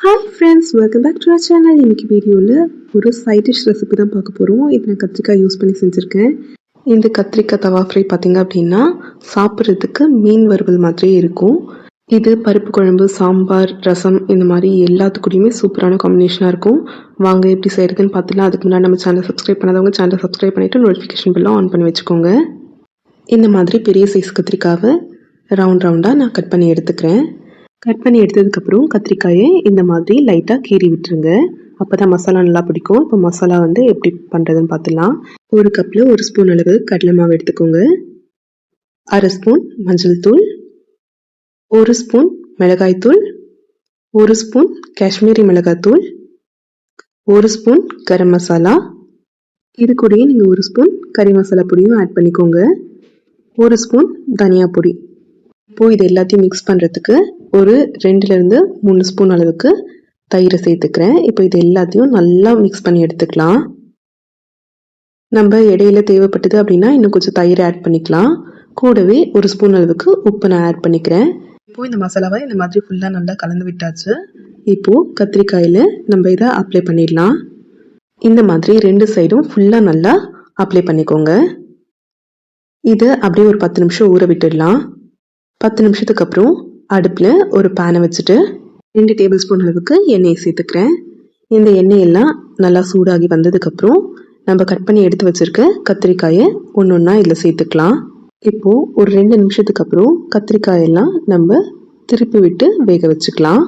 Hi friends, welcome back to our channel. இன்னைக்கு வீடியோவில் ஒரு சைட் டிஷ் ரெசிபி தான் பார்க்க போகிறோம். இது நான் கத்திரிக்காய் யூஸ் பண்ணி செஞ்சுருக்கேன். இந்த கத்திரிக்காய் தவா ஃப்ரை பார்த்திங்க அப்படின்னா சாப்பிட்றதுக்கு மீன் வறுவல் மாதிரியே இருக்கும். இது பருப்பு குழம்பு, சாம்பார், ரசம் இந்த மாதிரி எல்லாத்துக்கூடையுமே சூப்பரான காம்பினேஷனாக இருக்கும். வாங்க எப்படி செய்கிறதுன்னு பார்த்துலாம். அதுக்கு முன்னாடி நம்ம சேனல் சப்ஸ்கிரைப் பண்ணாதவங்க சேனலை சப்ஸ்கிரைப் பண்ணிவிட்டு நோட்டிஃபிகேஷன் பில்லாம் ஆன் பண்ணி வச்சுக்கோங்க. இந்த மாதிரி பெரிய சைஸ் கத்திரிக்காவை ரவுண்டாக நான் கட் பண்ணி எடுத்துக்கிறேன். கட் பண்ணி எடுத்ததுக்கப்புறம் கத்திரிக்காயை இந்த மாதிரி லைட்டாக கீறி விட்டுருங்க. அப்போ தான் மசாலா நல்லா பிடிக்கும். இப்போ மசாலா எப்படி பண்ணுறதுன்னு பார்த்துலாம். ஒரு கப்பில் 1 ஸ்பூன் அளவு கடலை மாவு எடுத்துக்கோங்க. 1/2 ஸ்பூன் மஞ்சள் தூள், 1 ஸ்பூன் மிளகாய்த்தூள், 1 ஸ்பூன் காஷ்மீரி மிளகாய்த்தூள், 1 ஸ்பூன் கரம் மசாலா. இது கூடயே நீங்கள் 1 ஸ்பூன் கறி மசாலா பொடியும் ஆட் பண்ணிக்கோங்க. 1 ஸ்பூன் தனியா பொடி. இப்போது இது எல்லாத்தையும் மிக்ஸ் பண்ணுறதுக்கு ஒரு 2லேருந்து 3 ஸ்பூன் அளவுக்கு தயிரை சேர்த்துக்கிறேன். இப்போ இது எல்லாத்தையும் நல்லா மிக்ஸ் பண்ணி எடுத்துக்கலாம். நம்ம இடையில தேவைப்பட்டது அப்படின்னா இன்னும் கொஞ்சம் தயிரை ஆட் பண்ணிக்கலாம். கூடவே 1 ஸ்பூன் அளவுக்கு உப்பு நான் ஆட் பண்ணிக்கிறேன். இப்போது இந்த மசாலாவை இந்த மாதிரி ஃபுல்லாக நல்லா கலந்து விட்டாச்சு. இப்போது கத்திரிக்காயில் நம்ம இதை அப்ளை பண்ணிடலாம். இந்த மாதிரி 2 சைடும் ஃபுல்லாக நல்லா அப்ளை பண்ணிக்கோங்க. இதை அப்படியே ஒரு 10 நிமிஷம் ஊற விட்டுடலாம். 10 நிமிஷத்துக்கு அப்புறம் அடுப்பில் ஒரு பேனை வச்சுட்டு 2 டேபிள் ஸ்பூன் அளவுக்கு எண்ணெயை சேர்த்துக்கிறேன். இந்த எண்ணெயெல்லாம் நல்லா சூடாகி வந்ததுக்கப்புறம் நம்ம கட் பண்ணி எடுத்து வச்சுருக்க கத்திரிக்காயை ஒன்று ஒன்றா இதில் சேர்த்துக்கலாம். இப்போது ஒரு 2 நிமிஷத்துக்கு அப்புறம் கத்திரிக்காயெல்லாம் நம்ம திருப்பி விட்டு வேக வச்சுக்கலாம்.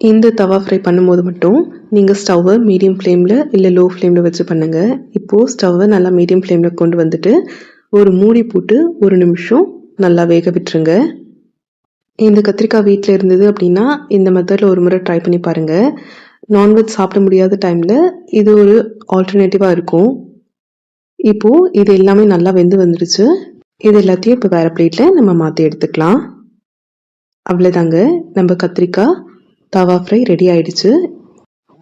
இந்த தவா ஃப்ரை பண்ணும்போது மட்டும் நீங்கள் ஸ்டவ்வை மீடியம் ஃப்ளேமில் இல்லை லோ ஃப்ளேமில் வச்சு பண்ணுங்கள். இப்போது ஸ்டவ்வை நல்லா மீடியம் ஃப்ளேமில் கொண்டு வந்துட்டு ஒரு மூடி போட்டு 1 நிமிஷம் நல்லா வேக விட்டுருங்க. இந்த கத்திரிக்காய் வீட்டில் இருந்தது அப்படின்னா இந்த மெத்தடில் ஒரு முறை ட்ரை பண்ணி பாருங்கள். நான்வெஜ் சாப்பிட முடியாத டைமில் இது ஒரு ஆல்டர்னேட்டிவாக இருக்கும். இப்போது இது எல்லாமே நல்லா வெந்து வந்துடுச்சு. இது எல்லாத்தையும் இப்போ வேறு பிளேட்டில் நம்ம மாற்றி எடுத்துக்கலாம். அவ்வளோதாங்க, நம்ம கத்திரிக்காய் தவா ஃப்ரை ரெடி ஆகிடுச்சு.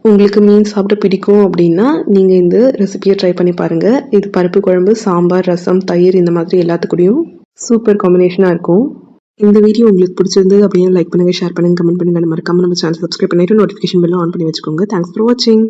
உங்களுக்கு மீன் சாப்பிட பிடிக்கும் அப்படின்னா நீங்கள் இந்த ரெசிபியை ட்ரை பண்ணி பாருங்கள். இது பருப்பு குழம்பு, சாம்பார், ரசம், தயிர் இந்த மாதிரி எல்லாத்துக்கூடையும் சூப்பர் காம்பினேஷனாக இருக்கும். இந்த வீடியோ உங்களுக்கு பிடிச்சிருந்தது அப்படின்னா லைக் பண்ணுங்கள், ஷேர் பண்ணுங்கள், கமெண்ட் பண்ணுங்கள். மறக்காம நம்ம சேனல் சப்ஸ்கிரைப் பண்ணிட்டு நோட்டிஃபிகேஷன் பெல்லும் ஆன் பண்ணி வச்சுக்கோங்க. தேங்க்ஸ் ஃபார் வாட்சிங்.